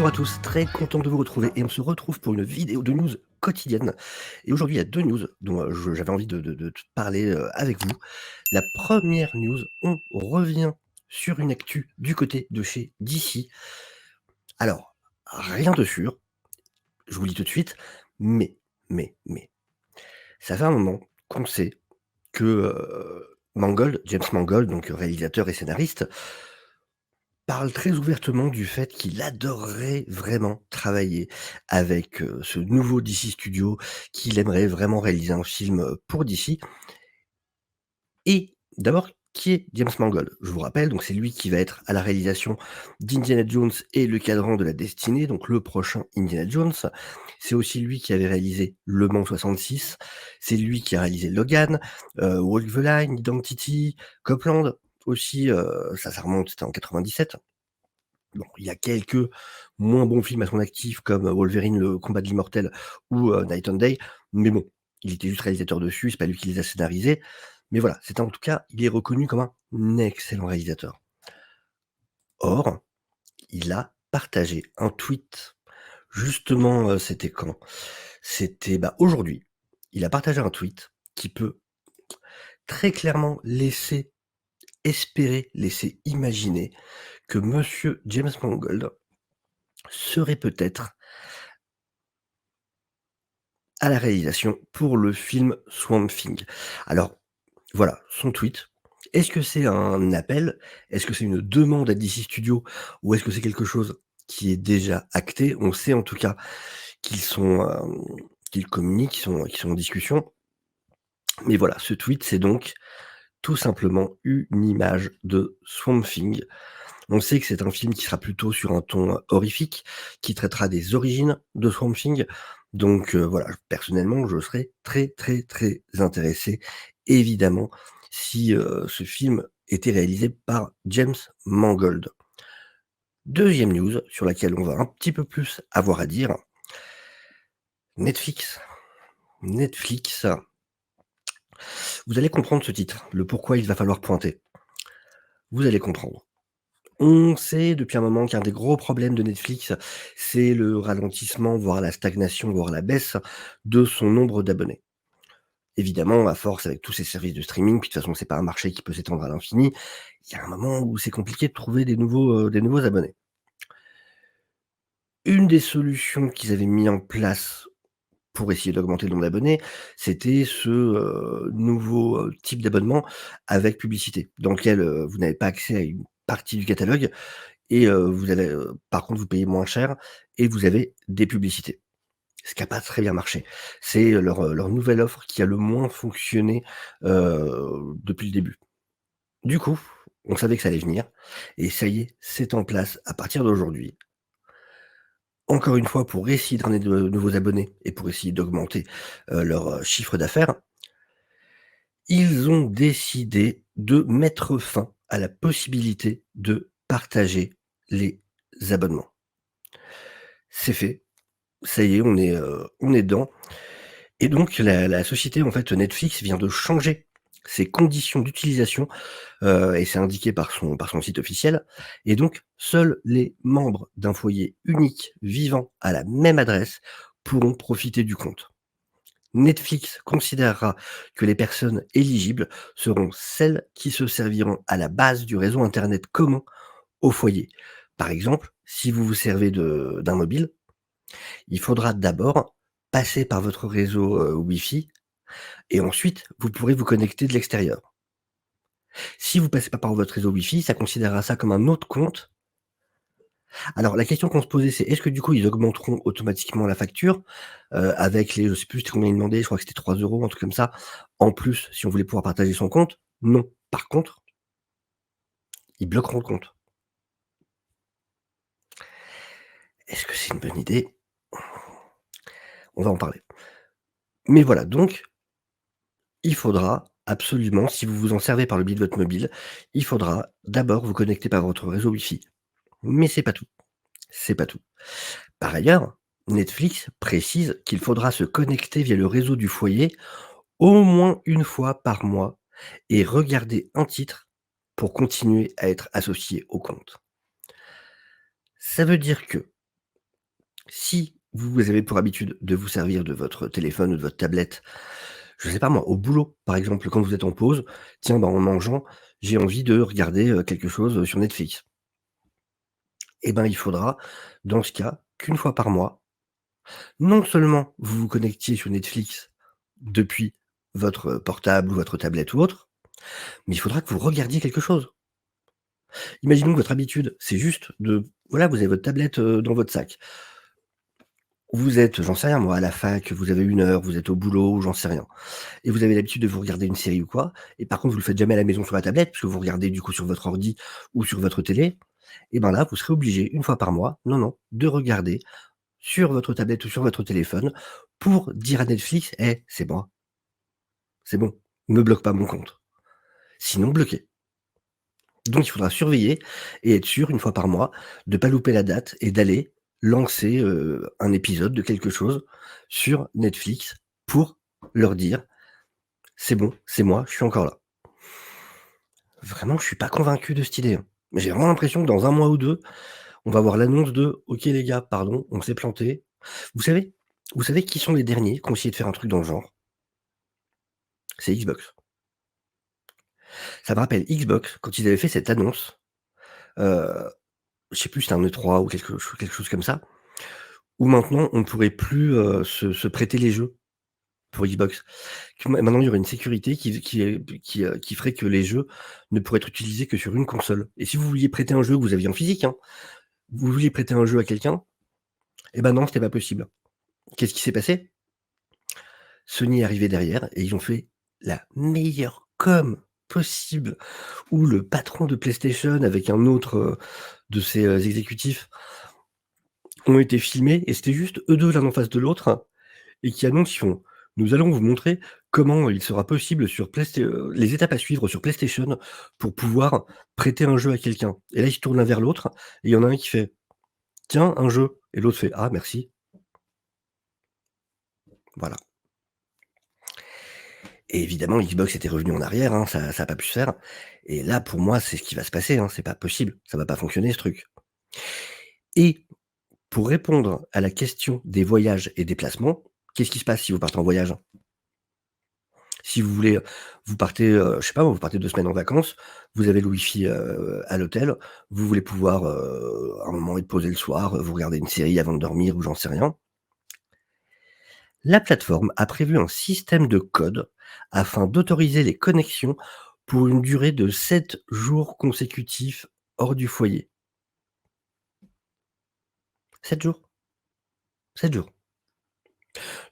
Bonjour à tous, très content de vous retrouver et on se retrouve pour une vidéo de news quotidienne. Et aujourd'hui, il y a 2 news dont, j'avais envie de te parler, avec vous. La première news, on revient sur une actu du côté de chez DC. Alors, rien de sûr, je vous le dis tout de suite, mais, ça fait un moment qu'on sait que, James Mangold, donc réalisateur et scénariste, parle très ouvertement du fait qu'il adorerait vraiment travailler avec, ce nouveau DC Studio, qu'il aimerait vraiment réaliser un film, pour DC. Et d'abord, qui est James Mangold? Je vous rappelle, donc c'est lui qui va être à la réalisation d'Indiana Jones et le Cadran de la Destinée, donc le prochain Indiana Jones. C'est aussi lui qui avait réalisé Le Mans 66, c'est lui qui a réalisé Logan, Walk the Line, Identity, Copland aussi, ça remonte, c'était en 97. Bon, il y a quelques moins bons films à son actif comme, Wolverine, le combat de l'immortel ou, Night and Day, mais bon, il était juste réalisateur dessus, c'est pas lui qui les a scénarisés. Mais voilà, c'est en tout cas, il est reconnu comme un excellent réalisateur. Or, il a partagé un tweet, justement, c'était quand? C'était, bah, aujourd'hui. Il a partagé un tweet qui peut très clairement laisser espérer, laisser imaginer que monsieur James Mangold serait peut-être à la réalisation pour le film Swamp Thing. Alors, voilà, son tweet. Est-ce que c'est un appel? Est-ce que c'est une demande à DC Studios? Ou est-ce que c'est quelque chose qui est déjà acté? On sait en tout cas qu'ils sont, qu'ils communiquent, qu'ils sont en discussion. Mais voilà, ce tweet, c'est donc tout simplement une image de Swamp Thing. On sait que c'est un film qui sera plutôt sur un ton horrifique, qui traitera des origines de Swamp Thing. Donc voilà, personnellement, je serais très, très, très intéressé, évidemment, si, ce film était réalisé par James Mangold. Deuxième news sur laquelle on va un petit peu plus avoir à dire, Netflix. Netflix, vous allez comprendre ce titre, le pourquoi il va falloir pointer. Vous allez comprendre. On sait depuis un moment qu'un des gros problèmes de Netflix, c'est le ralentissement, voire la stagnation, voire la baisse de son nombre d'abonnés. Évidemment, à force avec tous ces services de streaming, puis de toute façon, c'est pas un marché qui peut s'étendre à l'infini, il y a un moment où c'est compliqué de trouver des nouveaux abonnés. Une des solutions qu'ils avaient mis en place pour essayer d'augmenter le nombre d'abonnés, c'était ce, nouveau, type d'abonnement avec publicité, dans lequel, vous n'avez pas accès à une partie du catalogue et vous avez, par contre, vous payez moins cher et vous avez des publicités. Ce qui a pas très bien marché. C'est leur nouvelle offre qui a le moins fonctionné, depuis le début. Du coup, on savait que ça allait venir et ça y est, c'est en place à partir d'aujourd'hui. Encore une fois, pour essayer de ramener de nouveaux abonnés et pour essayer d'augmenter, leur, chiffre d'affaires, ils ont décidé de mettre fin à la possibilité de partager les abonnements. C'est fait. Ça y est, on est dedans et donc la société, en fait, Netflix vient de changer ses conditions d'utilisation, et c'est indiqué par son site officiel et donc seuls les membres d'un foyer unique vivant à la même adresse pourront profiter du compte. Netflix considérera que les personnes éligibles seront celles qui se serviront à la base du réseau internet commun au foyer. Par exemple, si vous vous servez d'un mobile, il faudra d'abord passer par votre réseau, Wi-Fi et ensuite vous pourrez vous connecter de l'extérieur. Si vous passez pas par votre réseau Wi-Fi, ça considérera ça comme un autre compte. Alors la question qu'on se posait, c'est est-ce que du coup ils augmenteront automatiquement la facture, avec les je sais plus c'était combien ils demandaient, je crois que c'était 3 euros, un truc comme ça, en plus si on voulait pouvoir partager son compte? Non. Par contre, ils bloqueront le compte. Est-ce que c'est une bonne idée? On va en parler. Mais voilà, donc il faudra absolument, si vous vous en servez par le biais de votre mobile, il faudra d'abord vous connecter par votre réseau Wi-Fi. Mais c'est pas tout, c'est pas tout. Par ailleurs, Netflix précise qu'il faudra se connecter via le réseau du foyer au moins une fois par mois et regarder un titre pour continuer à être associé au compte. Ça veut dire que Si vous avez pour habitude de vous servir de votre téléphone ou de votre tablette, je sais pas moi, au boulot, par exemple, quand vous êtes en pause, tiens, bah, en mangeant, j'ai envie de regarder, quelque chose, sur Netflix. Et ben, il faudra, dans ce cas, qu'une fois par mois, non seulement vous vous connectiez sur Netflix depuis votre portable ou votre tablette ou autre, mais il faudra que vous regardiez quelque chose. Imaginons que votre habitude, c'est juste de voilà, vous avez votre tablette, dans votre sac. Vous êtes, j'en sais rien moi, à la fac, vous avez 1 heure, vous êtes au boulot ou j'en sais rien et vous avez l'habitude de vous regarder une série ou quoi et par contre vous le faites jamais à la maison sur la tablette, parce que vous regardez du coup sur votre ordi ou sur votre télé et ben là, vous serez obligé, une fois par mois, non, non, de regarder sur votre tablette ou sur votre téléphone pour dire à Netflix: «Eh, c'est moi, c'est bon, me bloque pas mon compte». Sinon bloqué. Donc il faudra surveiller et être sûr, une fois par mois, de pas louper la date et d'aller lancer, un épisode de quelque chose sur Netflix pour leur dire: «C'est bon, c'est moi, je suis encore là». Vraiment, je suis pas convaincu de cette idée, hein. Mais j'ai vraiment l'impression que dans 1 mois ou 2, on va avoir l'annonce de: «OK les gars, pardon, on s'est planté». Vous savez vous savez qui sont les derniers qui ont essayé de faire un truc dans le genre? C'est Xbox. Ça me rappelle Xbox quand ils avaient fait cette annonce, heu, je sais plus si c'était un E3 ou quelque chose comme ça, où maintenant on ne pourrait plus, se prêter les jeux pour Xbox. Que maintenant il y aurait une sécurité qui ferait que les jeux ne pourraient être utilisés que sur une console et si vous vouliez prêter un jeu que vous aviez en physique, hein, vous vouliez prêter un jeu à quelqu'un, et ben non, c'était pas possible. Qu'est-ce qui s'est passé? Sony est arrivé derrière et ils ont fait la meilleure com possible, où le patron de PlayStation avec un autre, de ses, exécutifs ont été filmés et c'était juste eux 2 l'un en face de l'autre et qui annoncent, ils font: «Nous allons vous montrer comment il sera possible sur les étapes à suivre sur PlayStation pour pouvoir prêter un jeu à quelqu'un» et là, ils se tournent l'un vers l'autre et il y en a un qui fait: «Tiens, un jeu» et l'autre fait: «Ah merci». Voilà et évidemment, Xbox était revenu en arrière, hein, ça a pas pu se faire et là, pour moi, c'est ce qui va se passer, hein, c'est pas possible, ça va pas fonctionner ce truc et pour répondre à la question des voyages et déplacements, qu'est-ce qui se passe si vous partez en voyage? Si vous voulez, vous partez, je sais pas moi, vous partez 2 semaines en vacances, vous avez le wifi, à l'hôtel, vous voulez pouvoir, à un moment être posé le soir, vous regardez une série avant de dormir ou j'en sais rien. La plateforme a prévu un système de code afin d'autoriser les connexions pour une durée de 7 jours consécutifs hors du foyer. 7 jours, 7 jours.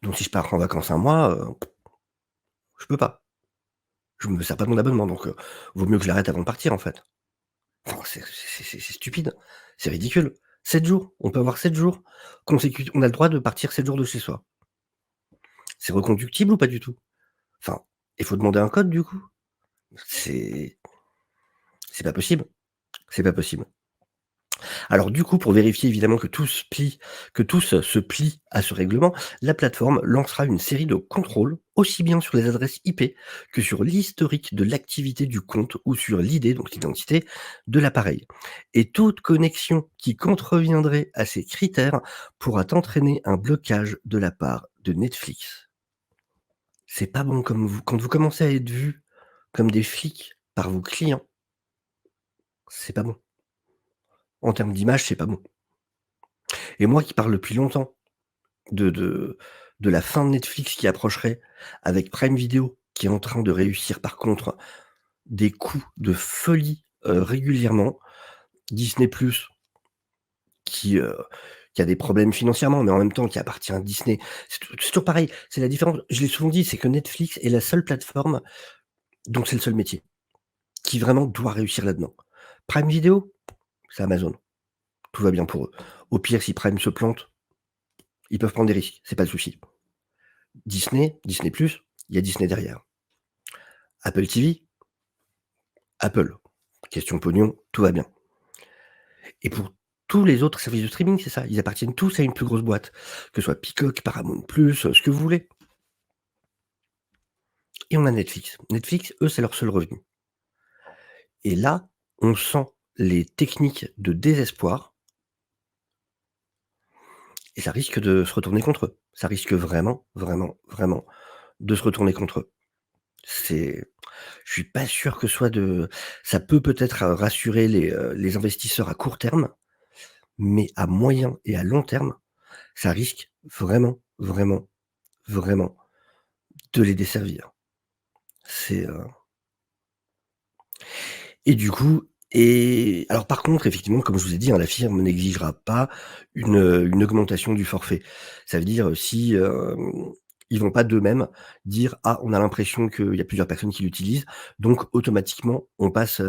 Donc si je pars en vacances un mois, je peux pas. Je me sers pas de mon abonnement donc vaut mieux que je l'arrête avant de partir en fait. Enfin, c'est stupide, c'est ridicule. 7 jours, on peut avoir 7 jours consécutifs, on a le droit de partir 7 jours de chez soi. C'est reconductible ou pas du tout? Enfin, il faut demander un code du coup? C'est c'est pas possible, c'est pas possible. Alors du coup, pour vérifier évidemment que tous se plient à ce règlement, la plateforme lancera une série de contrôles, aussi bien sur les adresses IP que sur l'historique de l'activité du compte ou sur l'ID, donc l'identité de l'appareil. Et toute connexion qui contreviendrait à ces critères pourra entraîner un blocage de la part de Netflix. C'est pas bon comme vous quand vous commencez à être vu comme des flics par vos clients, c'est pas bon. En termes d'image, c'est pas bon. Et moi qui parle depuis longtemps de la fin de Netflix qui approcherait, avec Prime Video qui est en train de réussir par contre des coups de folie, régulièrement. Disney+ qui, heu, qui a des problèmes financièrement, mais en même temps qui appartient à Disney. C'est toujours pareil, c'est la différence, je l'ai souvent dit, c'est que Netflix est la seule plateforme dont c'est le seul métier, qui vraiment doit réussir là-dedans. Prime Video, c'est Amazon, tout va bien pour eux. Au pire, si Prime se plante, ils peuvent prendre des risques, c'est pas le souci. Disney+, il y a Disney derrière. Apple TV, Apple. Question pognon, tout va bien. Et pour tous les autres services de streaming, c'est ça, ils appartiennent tous à une plus grosse boîte, que ce soit Peacock, Paramount+, ce que vous voulez. Et on a Netflix. Netflix, eux, c'est leur seul revenu. Et là, on sent les techniques de désespoir et ça risque de se retourner contre eux. Ça risque vraiment, vraiment, vraiment de se retourner contre eux. C'est je suis pas sûr que ce soit de ça peut peut-être, rassurer les investisseurs à court terme, mais à moyen et à long terme, ça risque vraiment, vraiment, vraiment de les desservir. C'est, et du coup et alors par contre, effectivement, comme je vous ai dit, hein, la firme n'exigera pas une augmentation du forfait. Ça veut dire, si, ils vont pas d'eux-mêmes dire: «Ah, on a l'impression qu'il y a plusieurs personnes qui l'utilisent, donc automatiquement on passe,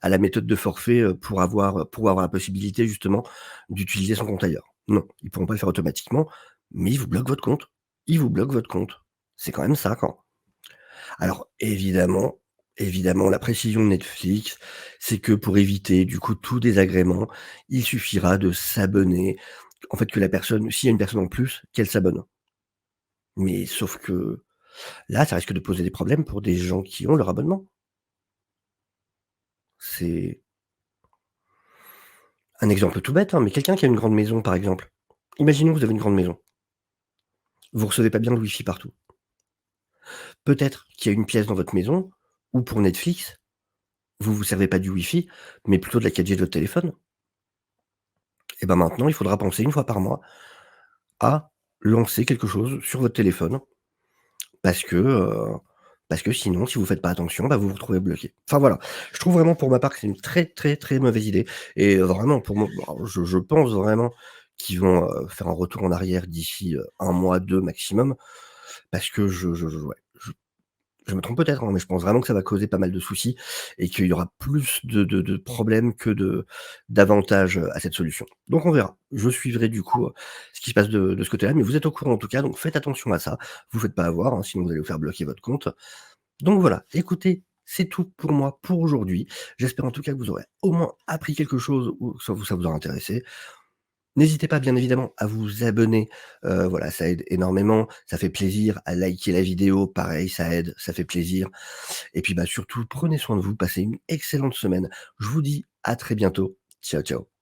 à la méthode de forfait, pour avoir la possibilité justement d'utiliser son compte ailleurs». Non, ils pourront pas le faire automatiquement, mais ils vous bloquent votre compte. Ils vous bloquent votre compte. C'est quand même ça, quoi. Alors évidemment, évidemment, la précision de Netflix, c'est que pour éviter du coup tout désagrément, il suffira de s'abonner. En fait, que la personne s'il y a une personne en plus, qu'elle s'abonne. Mais sauf que là, ça risque de poser des problèmes pour des gens qui ont leur abonnement. C'est un exemple tout bête, hein, mais quelqu'un qui a une grande maison, par exemple. Imaginons que vous avez une grande maison. Vous recevez pas bien le wifi partout. Peut-être qu'il y a une pièce dans votre maison où pour Netflix, vous vous servez pas du wifi, mais plutôt de la 4G de votre téléphone. Et ben maintenant, il faudra penser une fois par mois à lancer quelque chose sur votre téléphone parce que, heu, parce que sinon, si vous faites pas attention, bah, vous vous retrouvez bloqué. Enfin voilà, je trouve vraiment pour ma part que c'est une très, très, très mauvaise idée et vraiment pour moi alors je pense vraiment qu'ils vont, faire un retour en arrière d'ici, 1 mois, 2 maximum parce que je ouais, je me trompe peut-être, hein, mais je pense vraiment que ça va causer pas mal de soucis et qu'il y aura plus de problèmes que d'avantages, à cette solution. Donc on verra. Je suivrai du coup, ce qui se passe de ce côté-là, mais vous êtes au courant en tout cas, donc faites attention à ça. Vous faites pas avoir, hein, sinon vous allez vous faire bloquer votre compte. Donc voilà, écoutez, c'est tout pour moi pour aujourd'hui. J'espère en tout cas que vous aurez au moins appris quelque chose ou que ça vous aura intéressé. N'hésitez pas bien évidemment à vous abonner, voilà, ça aide énormément, ça fait plaisir, à liker la vidéo, pareil, ça aide, ça fait plaisir et puis, bah, surtout prenez soin de vous, passez une excellente semaine. Je vous dis à très bientôt. Ciao, ciao.